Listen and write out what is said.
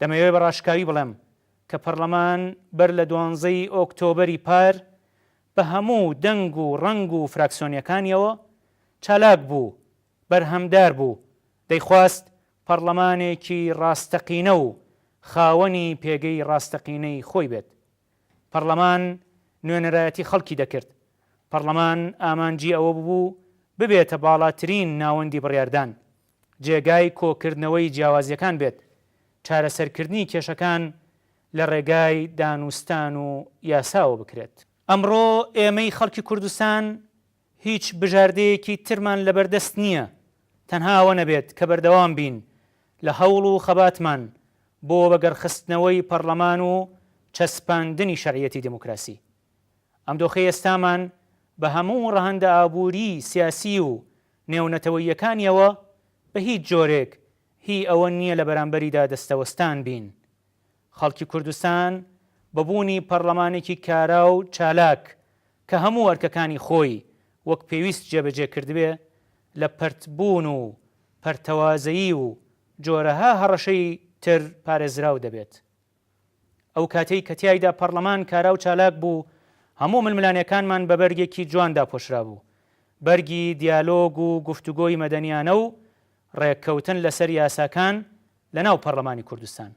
دەمەوێت بە ڕاشکاوی بڵێم کە پەرلەمان بەر لە 12 ئۆکتۆبەری پار بە هەموو دەنگ و ڕەنگ و فراکسیۆنیەکانیەوە چالاک بوو، بەرهەمدار بوو، دەیخواست پەرلەمانێکی ڕاستەقینە و خاوەنی پێگەی ڕاستەقینەی خۆی بێت. پەرلەمان نوێنەرایەتی خەڵکی دەکرد. پەرلەمان ئامانجی ئەوە بوو ببێتە باڵاترین ناوەندی بڕیاردان، جێگای کۆکردنەوەی جیاوازیەکان بێت، چارەسەرکردنی کێشەکان لە ڕێگای دانوستان و یاساوە بکرێت. ئەمڕۆ ئێمەی خەڵکی کوردستان هیچ بژاردەیەکی ترمان لەبەردەست نییە، تەنها ئەوە نەبێت کە بەردەوام بین لە هەوڵ و خەباتمان بۆ بەگەڕخستنەوەی پەرلەمان و چەسپاندنی شەرعیەتی دموکراسی. ئەم دۆخەی ئێستامان بە هەموو ڕەهەندە ئابووری سیاسی و نێونەتەوەییەکانیەوە بە هیچ جۆرێک هی ئەوە نییە لە بەرامبەریدا دەستەوەستان بین. خەڵکی کوردستان بەبوونی پەرلەمانێکی کارا و چالاک کە هەموو ئەرکەکانی خۆی وەک پێویست جێبەجێ کردبێ لە پەرتبوون و پەرتەوازەیی و جۆرەها هەڕەشەی تر پارێزراو دەبێت. ئەو کاتەی کە تیایدا پەرلەمان کارا و چالاک بوو، هەموو ململانیەکانمان بە بەرگێکی جواندا پۆشرا بوو، بەرگی دیالۆگ و گفتوگۆی مەدەنیانە و ڕێککەوتن لەسەر یاساکان لە ناو پەرلەمانی کوردستان.